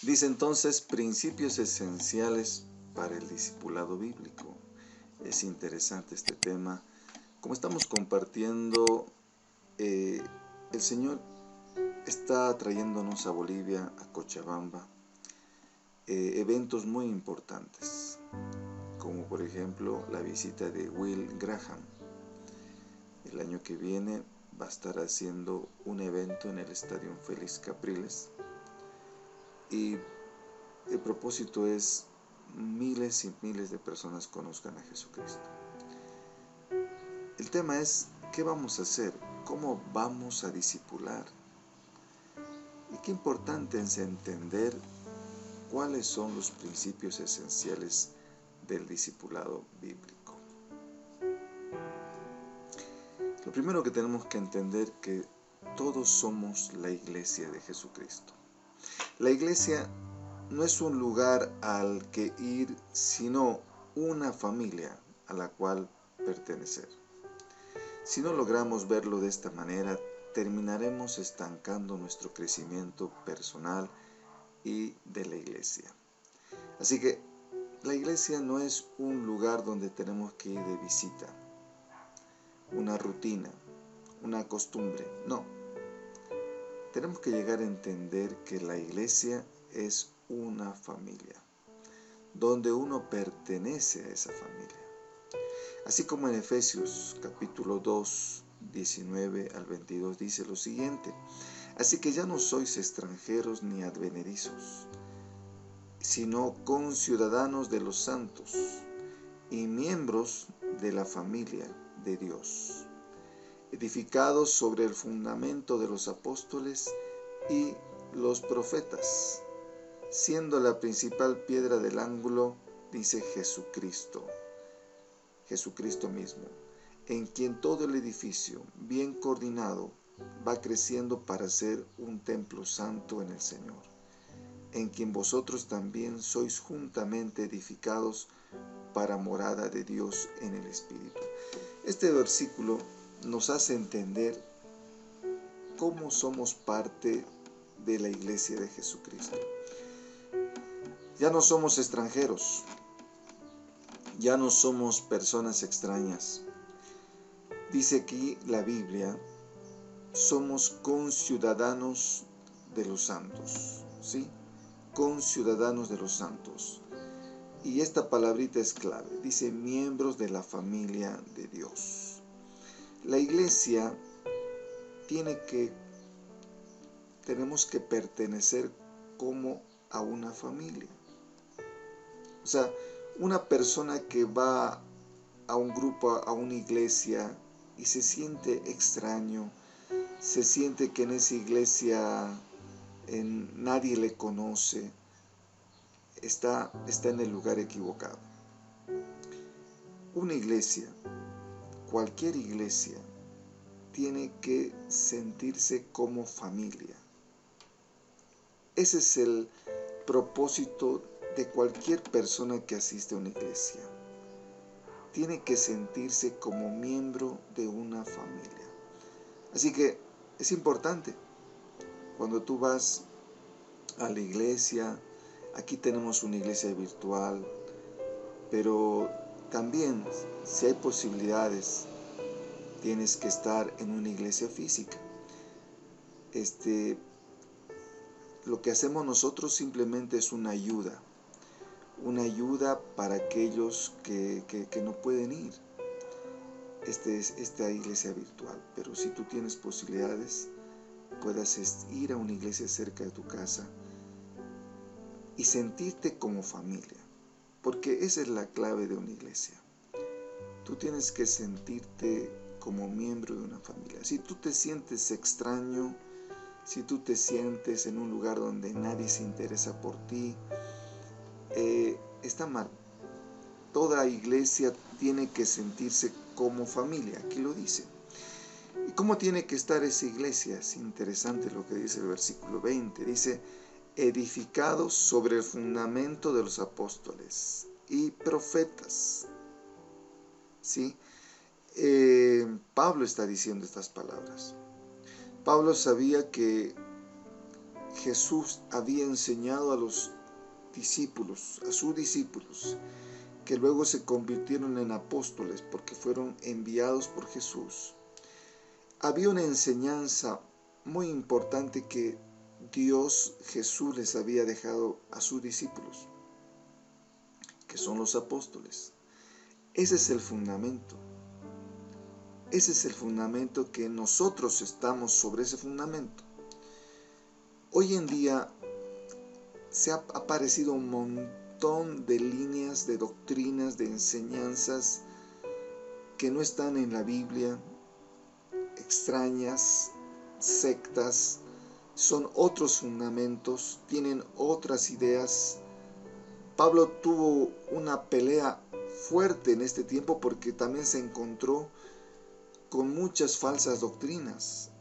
Dice entonces principios esenciales para el discipulado bíblico. Es interesante este tema. Como estamos compartiendo, el Señor está trayéndonos a Bolivia, a Cochabamba, eventos muy importantes, como por ejemplo la visita de Will Graham. El año que viene va a estar haciendo un evento en el Estadio Félix Capriles y el propósito es miles y miles de personas conozcan a Jesucristo. El tema es, ¿qué vamos a hacer? ¿Cómo vamos a discipular? Y qué importante es entender cuáles son los principios esenciales del discipulado bíblico. Lo primero que tenemos que entender es que todos somos la iglesia de Jesucristo. La iglesia no es un lugar al que ir, sino una familia a la cual pertenecer. Si no logramos verlo de esta manera, terminaremos estancando nuestro crecimiento personal y de la iglesia. Así que la iglesia no es un lugar donde tenemos que ir de visita, una rutina, una costumbre, no. Tenemos que llegar a entender que la iglesia es una familia, donde uno pertenece a esa familia. Así como en Efesios capítulo 2, 19 al 22 dice lo siguiente: así que ya no sois extranjeros ni advenedizos, sino conciudadanos de los santos y miembros de la familia de Dios, edificados sobre el fundamento de los apóstoles y los profetas, siendo la principal piedra del ángulo, dice Jesucristo mismo, en quien todo el edificio, bien coordinado, va creciendo para ser un templo santo en el Señor, en quien vosotros también sois juntamente edificados para morada de Dios en el Espíritu. Este versículo nos hace entender cómo somos parte de la iglesia de Jesucristo. Ya no somos extranjeros, ya no somos personas extrañas. Dice aquí la Biblia, somos conciudadanos de los santos, ¿sí? Conciudadanos de los santos. Y esta palabrita es clave, dice miembros de la familia de Dios. La iglesia tenemos que pertenecer como a una familia. O sea, una persona que va a un grupo, a una iglesia y se siente extraño, se siente que en esa iglesia nadie le conoce, está en el lugar equivocado. Una iglesia, cualquier iglesia, tiene que sentirse como familia. Ese es el propósito de cualquier persona que asiste a una iglesia. Tiene que sentirse como miembro de una familia. Así que es importante, cuando tú vas a la iglesia, aquí tenemos una iglesia virtual, pero también, si hay posibilidades, tienes que estar en una iglesia física. Lo que hacemos nosotros simplemente es una ayuda para aquellos que no pueden ir. Esta iglesia virtual, pero si tú tienes posibilidades, puedas ir a una iglesia cerca de tu casa y sentirte como familia, porque esa es la clave de una iglesia. Tú tienes que sentirte como miembro de una familia. Si tú te sientes extraño, si tú te sientes en un lugar donde nadie se interesa por ti, está mal. Toda iglesia tiene que sentirse como familia, aquí lo dice. ¿Y cómo tiene que estar esa iglesia? Es interesante lo que dice el versículo 20. Dice, edificados sobre el fundamento de los apóstoles y profetas. ¿Sí? Pablo está diciendo estas palabras. Pablo sabía que Jesús había enseñado a los discípulos, a sus discípulos, que luego se convirtieron en apóstoles porque fueron enviados por Jesús. Había una enseñanza muy importante que Dios, Jesús, les había dejado a sus discípulos, que son los apóstoles. Ese es el fundamento. Ese es el fundamento que nosotros estamos sobre ese fundamento. Hoy en día se ha aparecido un montón de líneas, de doctrinas, de enseñanzas que no están en la Biblia, extrañas, sectas, son otros fundamentos, tienen otras ideas. Pablo tuvo una pelea fuerte en este tiempo porque también se encontró con muchas falsas doctrinas.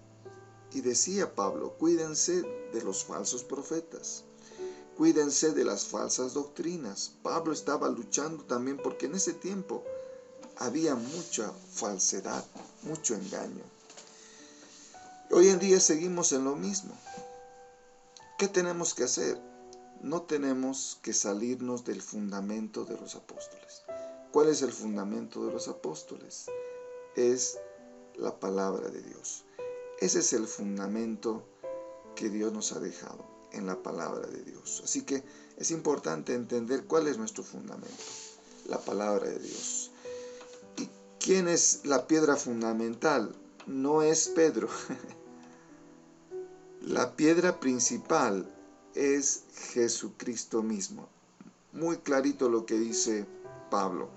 Y decía Pablo, cuídense de los falsos profetas, cuídense de las falsas doctrinas. Pablo estaba luchando también porque en ese tiempo había mucha falsedad, mucho engaño. Hoy en día seguimos en lo mismo. ¿Qué tenemos que hacer? No tenemos que salirnos del fundamento de los apóstoles. ¿Cuál es el fundamento de los apóstoles? Es la palabra de Dios. Ese es el fundamento que Dios nos ha dejado en la palabra de Dios. Así que es importante entender cuál es nuestro fundamento, la palabra de Dios. ¿Y quién es la piedra fundamental? No es Pedro. La piedra principal es Jesucristo mismo. Muy clarito lo que dice Pablo.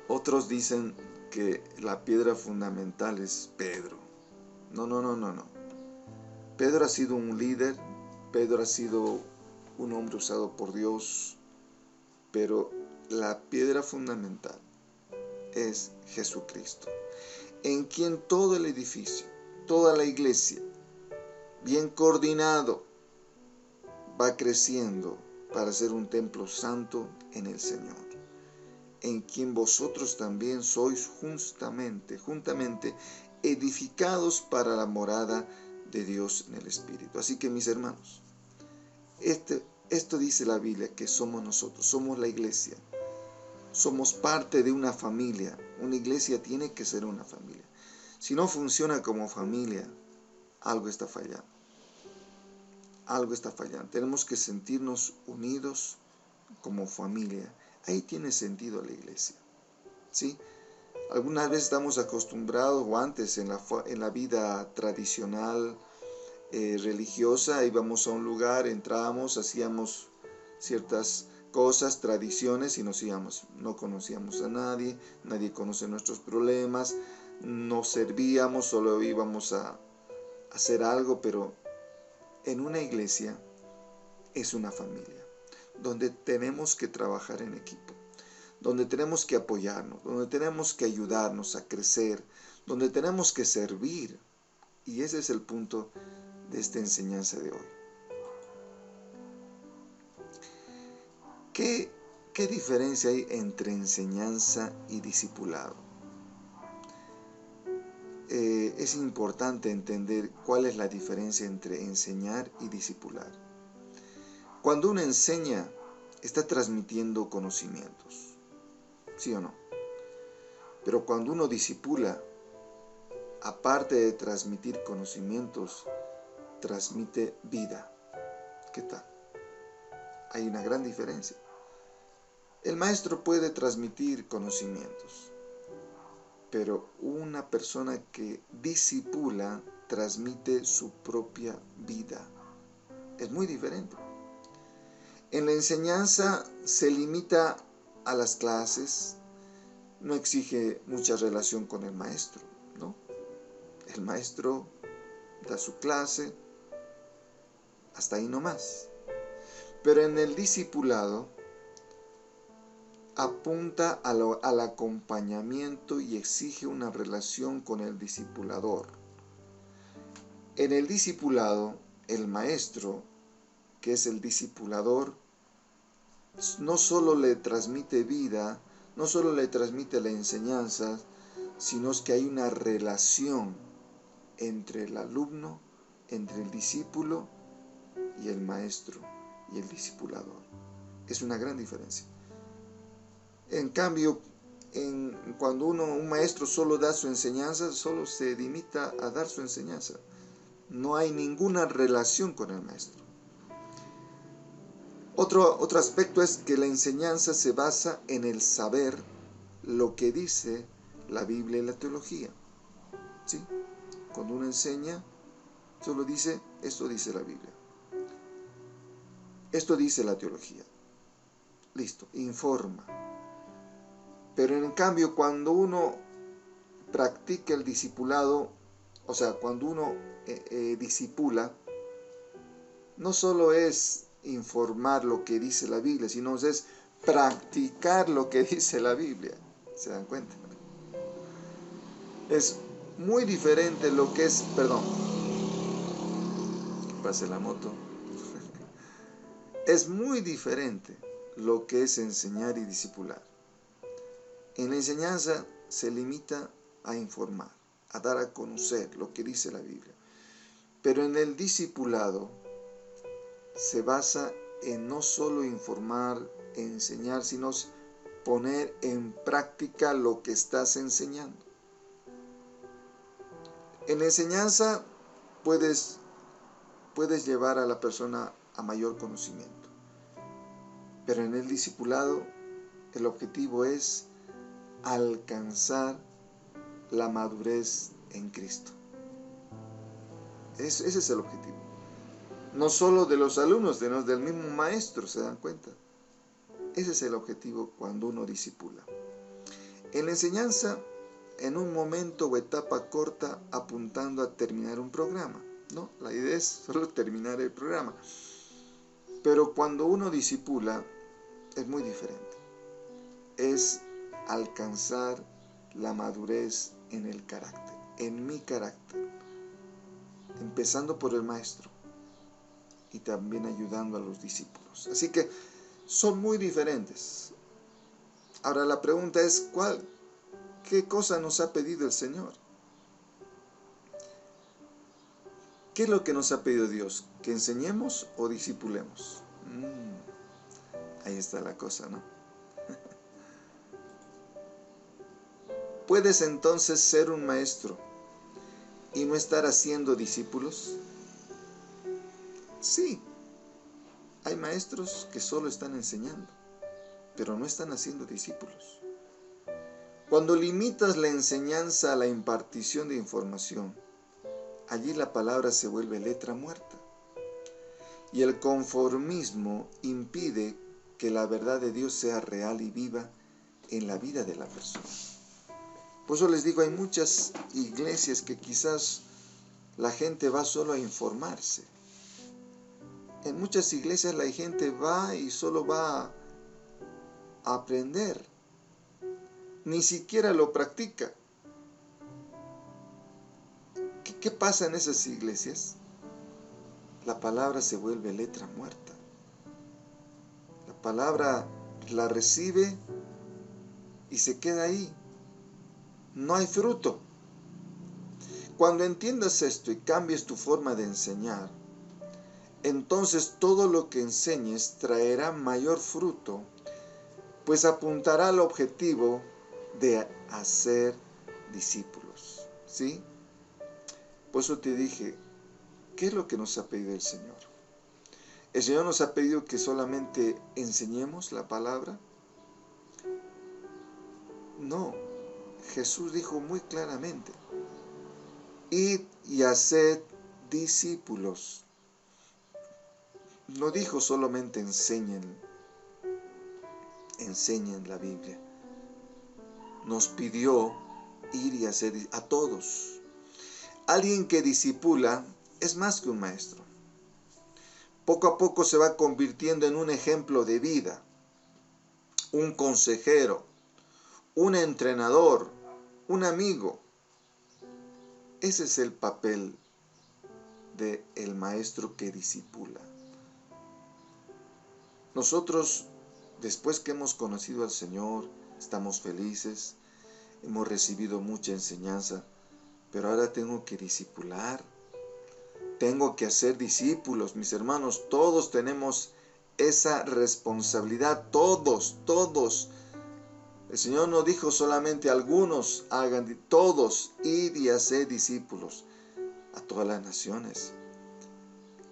Otros dicen que la piedra fundamental es Pedro. No. Pedro ha sido un líder, Pedro ha sido un hombre usado por Dios, pero la piedra fundamental es Jesucristo, en quien todo el edificio, toda la iglesia, bien coordinado, va creciendo para ser un templo santo en el Señor, en quien vosotros también sois juntamente edificados para la morada de Dios en el Espíritu. Así que, mis hermanos, esto dice la Biblia, que somos nosotros, somos la iglesia, somos parte de una familia. Una iglesia tiene que ser una familia. Si no funciona como familia, algo está fallando. Algo está fallando. Tenemos que sentirnos unidos como familia. Ahí tiene sentido la iglesia. ¿Sí? Algunas veces estamos acostumbrados, o antes en la vida tradicional, religiosa, íbamos a un lugar, entrábamos, hacíamos ciertas cosas, tradiciones y nos íbamos. No conocíamos a nadie, nadie conoce nuestros problemas, no servíamos, solo íbamos a hacer algo, pero en una iglesia es una familia, donde tenemos que trabajar en equipo, donde tenemos que apoyarnos, donde tenemos que ayudarnos a crecer, donde tenemos que servir. Y ese es el punto de esta enseñanza de hoy. ¿Qué diferencia hay entre enseñanza y discipulado? Es importante entender cuál es la diferencia entre enseñar y discipular. Cuando uno enseña, está transmitiendo conocimientos, ¿sí o no? Pero cuando uno discipula, aparte de transmitir conocimientos, transmite vida. ¿Qué tal? Hay una gran diferencia. El maestro puede transmitir conocimientos, pero una persona que discipula transmite su propia vida. Es muy diferente. En la enseñanza se limita a las clases, no exige mucha relación con el maestro, ¿no? El maestro da su clase, hasta ahí nomás. Pero en el discipulado apunta al acompañamiento y exige una relación con el discipulador. En el discipulado, el maestro, que es el discipulador, no solo le transmite vida, no solo le transmite la enseñanza, sino que hay una relación entre el alumno entre el discípulo y el maestro y el discipulador. Es una gran diferencia. En cambio, cuando un maestro solo da su enseñanza, solo se limita a dar su enseñanza. No hay ninguna relación con el maestro. Otro aspecto es que la enseñanza se basa en el saber lo que dice la Biblia y la teología. ¿Sí? Cuando uno enseña, solo dice, esto dice la Biblia. Esto dice la teología. Listo, informa. Pero en cambio, cuando uno practica el discipulado, o sea, cuando uno discipula, no solo es informar lo que dice la Biblia, sino es practicar lo que dice la Biblia. ¿Se dan cuenta? Es muy diferente lo que es, perdón, que pase la moto. Es muy diferente lo que es enseñar y discipular. En la enseñanza se limita a informar, a dar a conocer lo que dice la Biblia. Pero en el discipulado se basa en no solo informar, enseñar, sino poner en práctica lo que estás enseñando. En la enseñanza puedes llevar a la persona a mayor conocimiento. Pero en el discipulado el objetivo es alcanzar la madurez en Cristo. Ese es el objetivo. No solo de los alumnos, sino del mismo maestro, ¿se dan cuenta? Ese es el objetivo cuando uno discipula. En la enseñanza, en un momento o etapa corta, apuntando a terminar un programa, ¿no? La idea es solo terminar el programa. Pero cuando uno discipula, es muy diferente. Es alcanzar la madurez en el carácter, en mi carácter, empezando por el maestro y también ayudando a los discípulos. Así que son muy diferentes. Ahora la pregunta es, ¿qué cosa nos ha pedido el Señor? ¿Qué es lo que nos ha pedido Dios? ¿Que enseñemos o discipulemos? Ahí está la cosa, ¿no? ¿Puedes entonces ser un maestro y no estar haciendo discípulos? Sí, hay maestros que solo están enseñando, pero no están haciendo discípulos. Cuando limitas la enseñanza a la impartición de información, allí la palabra se vuelve letra muerta. Y el conformismo impide que la verdad de Dios sea real y viva en la vida de la persona. Por eso les digo, hay muchas iglesias que quizás la gente va solo a informarse. En muchas iglesias la gente va y solo va a aprender. Ni siquiera lo practica. ¿Qué pasa en esas iglesias? La palabra se vuelve letra muerta. La palabra la recibe y se queda ahí. No hay fruto. Cuando entiendas esto y cambies tu forma de enseñar, entonces todo lo que enseñes traerá mayor fruto, pues apuntará al objetivo de hacer discípulos. ¿Sí? Por eso te dije, ¿qué es lo que nos ha pedido el Señor? ¿El Señor nos ha pedido que solamente enseñemos la palabra? No. Jesús dijo muy claramente, id y haced discípulos. No dijo solamente enseñen la Biblia. Nos pidió ir y hacer a todos. Alguien que discipula es más que un maestro. Poco a poco se va convirtiendo en un ejemplo de vida, un consejero, un entrenador, un amigo. Ese es el papel del maestro que discipula. Nosotros, después que hemos conocido al Señor, estamos felices, hemos recibido mucha enseñanza, pero ahora tengo que discipular, tengo que hacer discípulos, mis hermanos. Todos tenemos esa responsabilidad, todos. El Señor no dijo solamente algunos hagan, todos, id y haced discípulos a todas las naciones.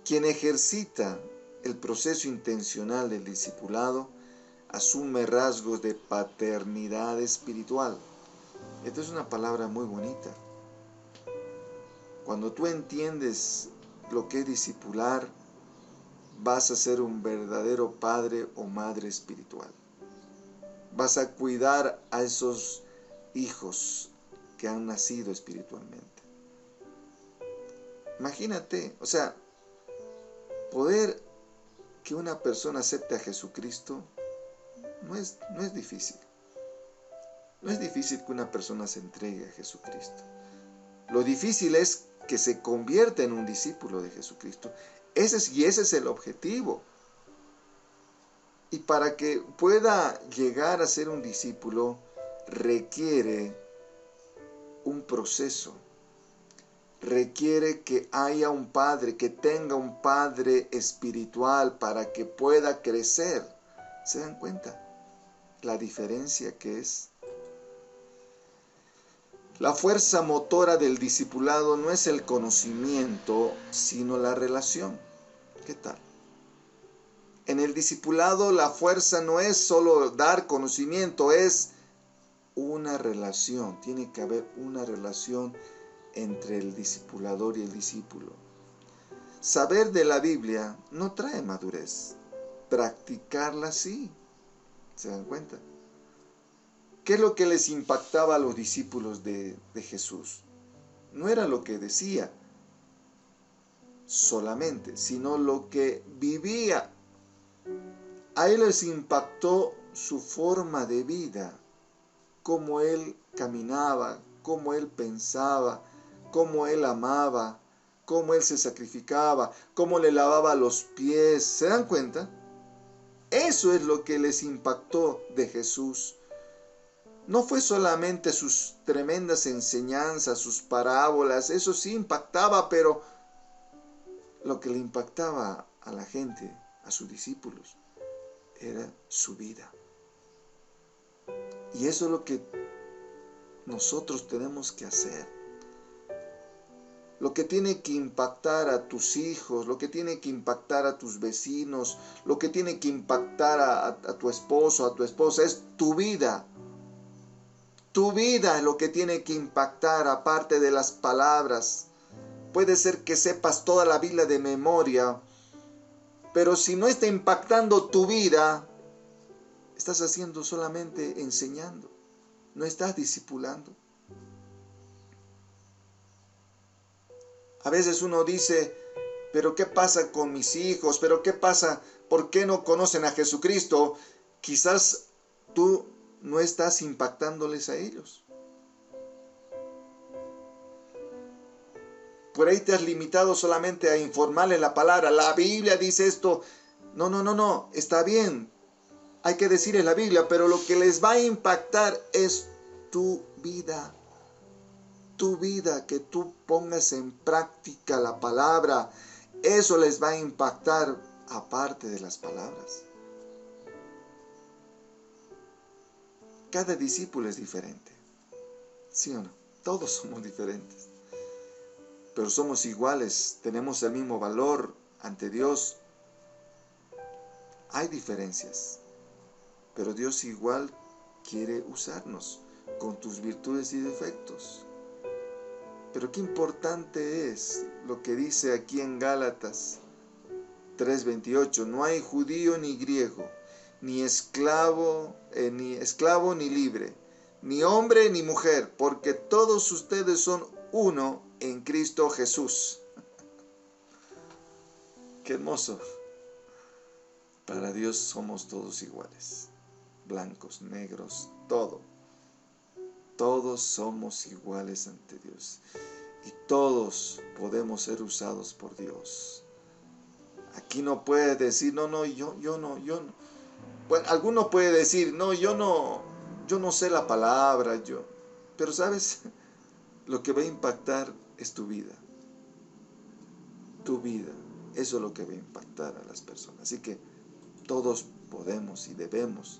Quien ejercita el proceso intencional del discipulado asume rasgos de paternidad espiritual. Esta es una palabra muy bonita. Cuando tú entiendes lo que es discipular, vas a ser un verdadero padre o madre espiritual. Vas a cuidar a esos hijos que han nacido espiritualmente. Imagínate, poder que una persona acepte a Jesucristo no es difícil. No es difícil que una persona se entregue a Jesucristo. Lo difícil es que se convierta en un discípulo de Jesucristo. Ese es el objetivo. Y para que pueda llegar a ser un discípulo, requiere un proceso. Requiere que haya un padre, que tenga un padre espiritual para que pueda crecer. ¿Se dan cuenta la diferencia que es? La fuerza motora del discipulado no es el conocimiento, sino la relación. ¿Qué tal? En el discipulado la fuerza no es solo dar conocimiento, es una relación. Tiene que haber una relación entre el discipulador y el discípulo. Saber de la Biblia no trae madurez. Practicarla sí. ¿Se dan cuenta? ¿Qué es lo que les impactaba a los discípulos de Jesús? No era lo que decía solamente, sino lo que vivía. A él les impactó su forma de vida, cómo él caminaba, cómo él pensaba, cómo él amaba, cómo él se sacrificaba, cómo le lavaba los pies. ¿Se dan cuenta? Eso es lo que les impactó de Jesús. No fue solamente sus tremendas enseñanzas, sus parábolas, eso sí impactaba, pero lo que le impactaba a la gente, a sus discípulos, era su vida. Y eso es lo que nosotros tenemos que hacer. Lo que tiene que impactar a tus hijos, lo que tiene que impactar a tus vecinos, lo que tiene que impactar a tu esposo, a tu esposa, es tu vida. Tu vida es lo que tiene que impactar, aparte de las palabras. Puede ser que sepas toda la Biblia de memoria, pero si no está impactando tu vida, estás haciendo solamente enseñando, no estás discipulando. A veces uno dice, pero ¿qué pasa con mis hijos? ¿Pero qué pasa? ¿Por qué no conocen a Jesucristo? Quizás tú no estás impactándoles a ellos. Por ahí te has limitado solamente a informarles la palabra. La Biblia dice esto. No. Está bien. Hay que decirles la Biblia, pero lo que les va a impactar es tu vida. Tu vida, que tú pongas en práctica la palabra. Eso les va a impactar aparte de las palabras. Cada discípulo es diferente. ¿Sí o no? Todos somos diferentes. Pero somos iguales, tenemos el mismo valor ante Dios. Hay diferencias, pero Dios igual quiere usarnos con tus virtudes y defectos. Pero qué importante es lo que dice aquí en Gálatas 3:28. No hay judío ni griego, ni esclavo ni libre, ni hombre ni mujer, porque todos ustedes son uno en Cristo Jesús. Qué hermoso. Para Dios somos todos iguales. Blancos, negros, todo. Todos somos iguales ante Dios. Y todos podemos ser usados por Dios. Aquí no puede decir, yo no. Bueno, alguno puede decir, yo no sé la palabra, Pero ¿sabes? Lo que va a impactar es tu vida. tu vida. Eso es lo que va a impactar a las personas. Así que todos podemos y debemos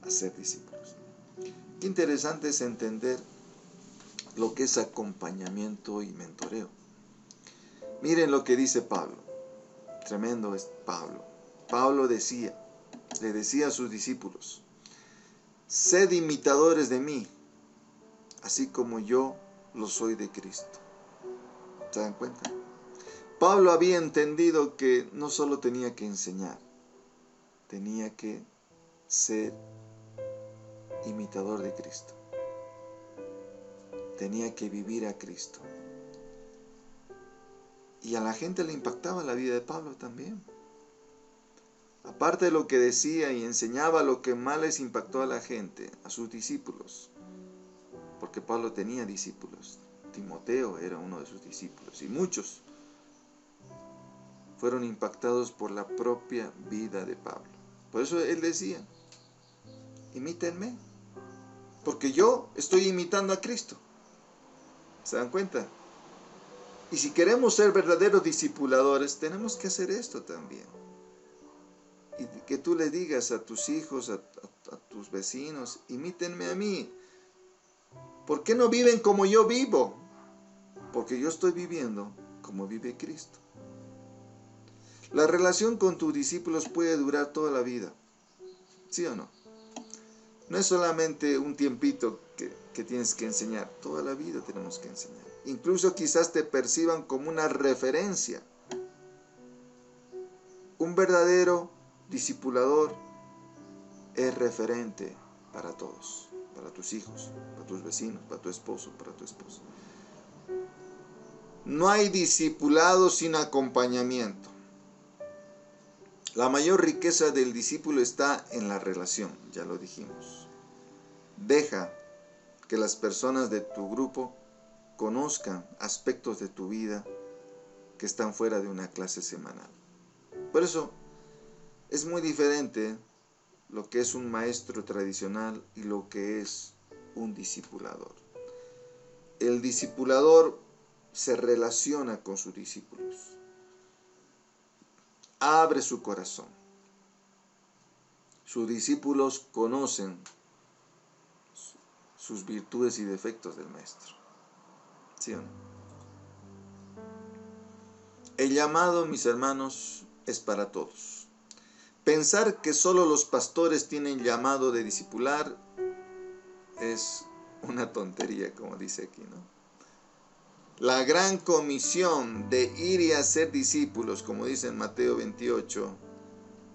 hacer discípulos. Qué interesante es entender lo que es acompañamiento y mentoreo. Miren lo que dice Pablo. Tremendo es Pablo. Pablo le decía a sus discípulos: sed imitadores de mí, así como yo lo soy de Cristo. ¿Se dan cuenta? Pablo había entendido que no solo tenía que enseñar, tenía que ser imitador de Cristo. Tenía que vivir a Cristo. Y a la gente le impactaba la vida de Pablo también. Aparte de lo que decía y enseñaba, lo que más les impactó a la gente, a sus discípulos, porque Pablo tenía discípulos. Timoteo era uno de sus discípulos y muchos fueron impactados por la propia vida de Pablo. Por eso él decía: imítenme, porque yo estoy imitando a Cristo. ¿Se dan cuenta? Y si queremos ser verdaderos discipuladores, tenemos que hacer esto también. Y que tú le digas a tus hijos, a tus vecinos: imítenme a mí. ¿Por qué no viven como yo vivo? Porque yo estoy viviendo como vive Cristo. La relación con tus discípulos puede durar toda la vida. ¿Sí o no? No es solamente un tiempito que tienes que enseñar. Toda la vida tenemos que enseñar. Incluso quizás te perciban como una referencia. Un verdadero discipulador es referente para todos. Para tus hijos, para tus vecinos, para tu esposo, para tu esposa. No hay discipulado sin acompañamiento. La mayor riqueza del discípulo está en la relación, ya lo dijimos. Deja que las personas de tu grupo conozcan aspectos de tu vida que están fuera de una clase semanal. Por eso es muy diferente lo que es un maestro tradicional y lo que es un discipulador. El discipulador se relaciona con sus discípulos. Abre su corazón. Sus discípulos conocen sus virtudes y defectos del maestro. ¿Sí o no? El llamado, mis hermanos, es para todos. Pensar que solo los pastores tienen llamado de discipular es una tontería, como dice aquí, ¿no? La gran comisión de ir y hacer discípulos, como dice en Mateo 28,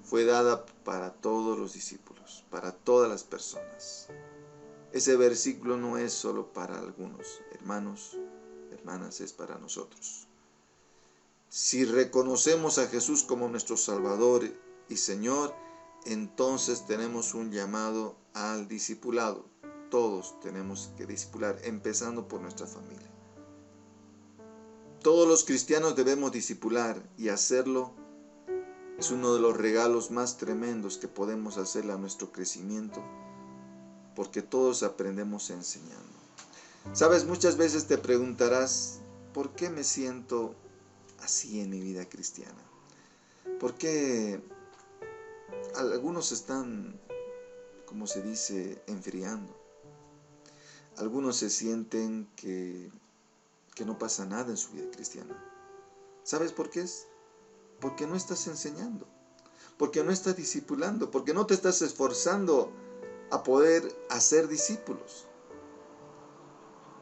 fue dada para todos los discípulos, para todas las personas. Ese versículo no es solo para algunos, hermanos, hermanas, es para nosotros. Si reconocemos a Jesús como nuestro Salvador y Señor, entonces tenemos un llamado al discipulado. Todos tenemos que discipular, empezando por nuestra familia. Todos los cristianos debemos discipular, y hacerlo es uno de los regalos más tremendos que podemos hacerle a nuestro crecimiento, porque todos aprendemos enseñando. Sabes, muchas veces te preguntarás: ¿por qué me siento así en mi vida cristiana? ¿Por qué algunos están, como se dice, enfriando? Algunos se sienten que no pasa nada en su vida cristiana. ¿Sabes por qué es? Porque no estás enseñando, porque no estás discipulando, porque no te estás esforzando a poder hacer discípulos.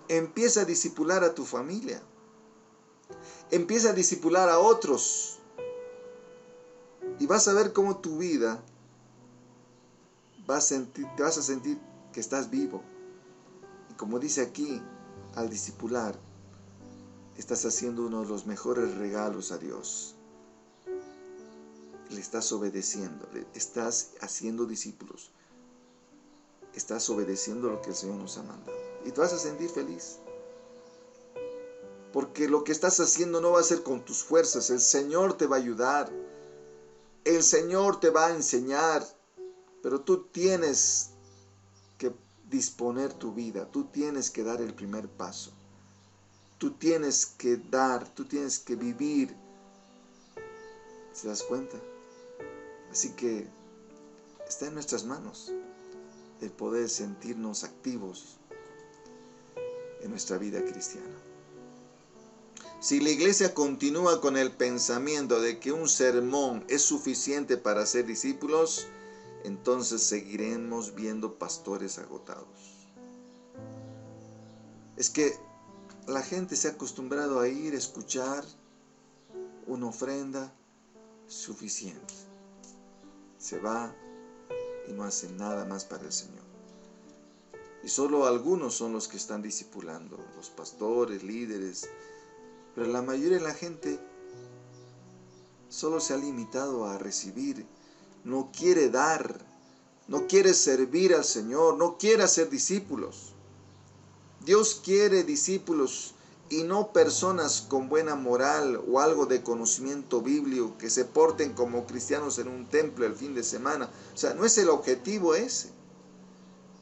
Empieza a discipular a tu familia. Empieza a discipular a otros. Y vas a ver cómo tu vida te vas a sentir que estás vivo. Y como dice aquí, al discipular, estás haciendo uno de los mejores regalos a Dios. Le estás obedeciendo, le estás haciendo discípulos. Estás obedeciendo lo que el Señor nos ha mandado. Y te vas a sentir feliz. Porque lo que estás haciendo no va a ser con tus fuerzas. El Señor te va a ayudar. El Señor te va a enseñar. Pero tú tienes que disponer tu vida. Tú tienes que dar el primer paso. Tú tienes que vivir ¿Se das cuenta? Así que está en nuestras manos el poder sentirnos activos en nuestra vida cristiana. Si la iglesia continúa con el pensamiento de que un sermón es suficiente para ser discípulos, entonces seguiremos viendo pastores agotados. Es que la gente se ha acostumbrado a ir a escuchar una ofrenda suficiente. Se va y no hace nada más para el Señor. Y solo algunos son los que están discipulando, los pastores, líderes, pero la mayoría de la gente solo se ha limitado a recibir, no quiere dar, no quiere servir al Señor, no quiere hacer discípulos. Dios quiere discípulos y no personas con buena moral o algo de conocimiento bíblico que se porten como cristianos en un templo el fin de semana. O sea, no es el objetivo ese.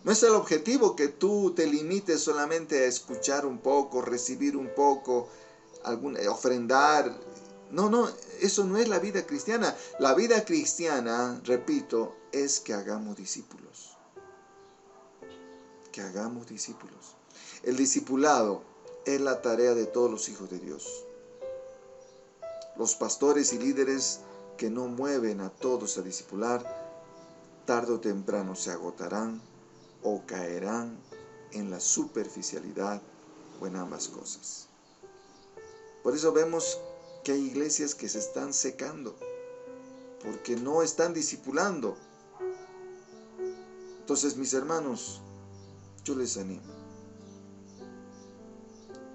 No es el objetivo que tú te limites solamente a escuchar un poco, recibir un poco, ofrendar. No, eso no es la vida cristiana. La vida cristiana, repito, es que hagamos discípulos. Que hagamos discípulos. El discipulado es la tarea de todos los hijos de Dios. Los pastores y líderes que no mueven a todos a discipular, tarde o temprano se agotarán o caerán en la superficialidad o en ambas cosas. Por eso vemos que hay iglesias que se están secando, porque no están discipulando. Entonces, mis hermanos, yo les animo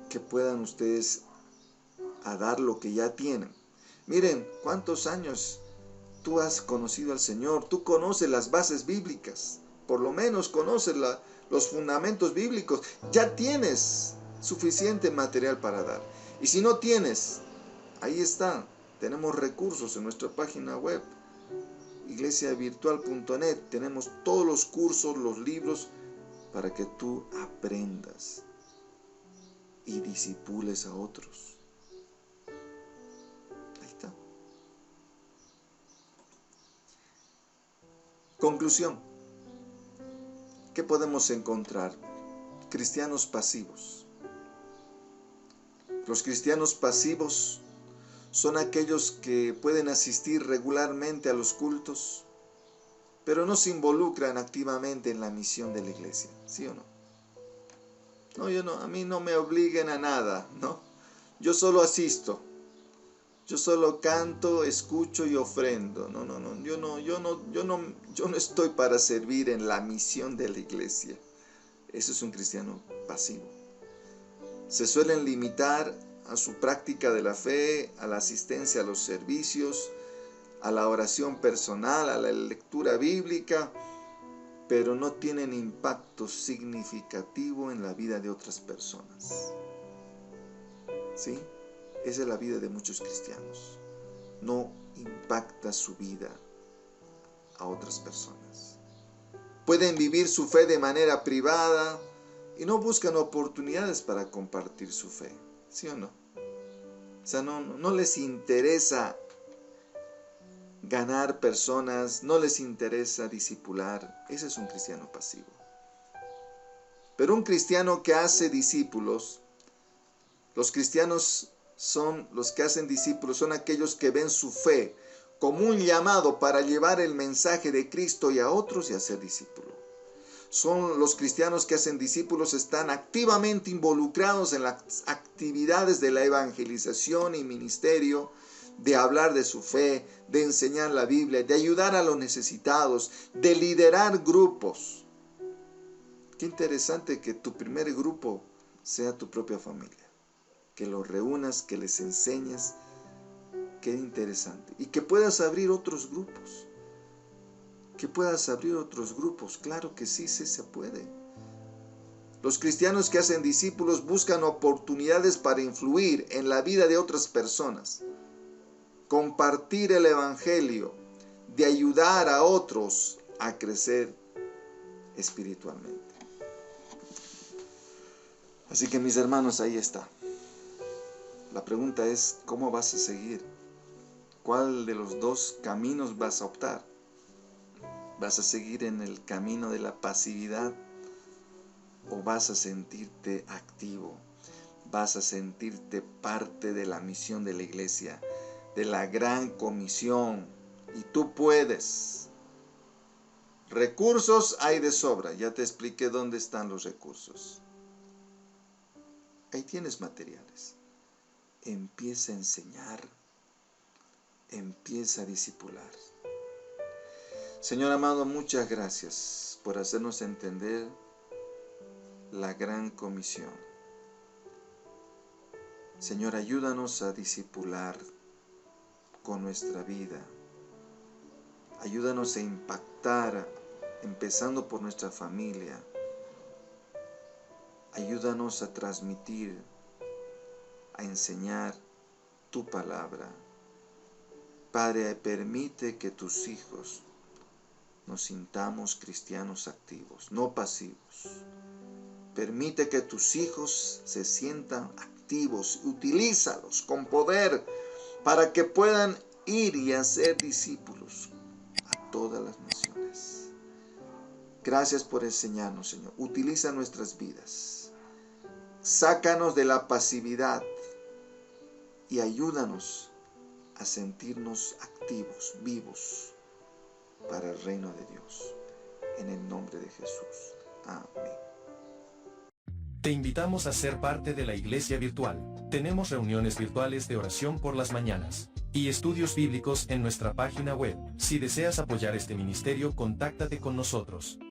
que puedan ustedes a dar lo que ya tienen. Miren, ¿cuántos años tú has conocido al Señor? Tú conoces las bases bíblicas, por lo menos conoces los fundamentos bíblicos. Ya tienes suficiente material para dar. Y si no tienes, ahí está. Tenemos recursos en nuestra página web, iglesiavirtual.net. Tenemos todos los cursos, los libros, para que tú aprendas y discipules a otros. Ahí está. Conclusión. ¿Qué podemos encontrar? Cristianos pasivos. Los cristianos pasivos son aquellos que pueden asistir regularmente a los cultos, pero no se involucran activamente en la misión de la iglesia. ¿Sí o no? No, a mí no me obliguen a nada, ¿no? Yo solo asisto. Yo solo canto, escucho y ofrendo. Yo no estoy para servir en la misión de la iglesia. Eso es un cristiano pasivo. Se suelen limitar a su práctica de la fe, a la asistencia a los servicios, a la oración personal, a la lectura bíblica, pero no tienen impacto significativo en la vida de otras personas. ¿Sí? Esa es la vida de muchos cristianos. No impacta su vida a otras personas. Pueden vivir su fe de manera privada y no buscan oportunidades para compartir su fe. ¿Sí o no? O sea, no les interesa ganar personas, no les interesa discipular. Ese es un cristiano pasivo. Pero un cristiano que hace discípulos, los cristianos son los que hacen discípulos, son aquellos que ven su fe como un llamado para llevar el mensaje de Cristo y a otros y hacer discípulos. Son los cristianos que hacen discípulos, están activamente involucrados en las actividades de la evangelización y ministerio, de hablar de su fe, de enseñar la Biblia, de ayudar a los necesitados, de liderar grupos. Qué interesante que tu primer grupo sea tu propia familia. Que los reúnas, que les enseñes. Qué interesante. Y que puedas abrir otros grupos. Que puedas abrir otros grupos. Claro que sí se puede. Los cristianos que hacen discípulos buscan oportunidades para influir en la vida de otras personas. Compartir el evangelio, de ayudar a otros a crecer espiritualmente. Así que mis hermanos, ahí está. La pregunta es, ¿cómo vas a seguir ¿Cuál de los dos caminos vas a optar? ¿Vas a seguir en el camino de la pasividad o vas a sentirte activo? ¿Vas a sentirte parte de la misión de la iglesia, de la gran comisión? Y tú puedes. Recursos hay de sobra. Ya te expliqué dónde están los recursos. Ahí tienes materiales. Empieza a enseñar. Empieza a discipular. Señor amado, muchas gracias por hacernos entender la gran comisión. Señor, ayúdanos a discipular con nuestra vida. Ayúdanos a impactar, empezando por nuestra familia. Ayúdanos a transmitir, a enseñar tu palabra. Padre, permite que tus hijos nos sintamos cristianos activos, no pasivos. Permite que tus hijos se sientan activos. Utilízalos con poder para que puedan ir y hacer discípulos a todas las naciones. Gracias por enseñarnos, Señor. Utiliza nuestras vidas. Sácanos de la pasividad y ayúdanos a sentirnos activos, vivos para el reino de Dios. En el nombre de Jesús. Amén. Te invitamos a ser parte de la iglesia virtual. Tenemos reuniones virtuales de oración por las mañanas y estudios bíblicos en nuestra página web. Si deseas apoyar este ministerio, contáctate con nosotros.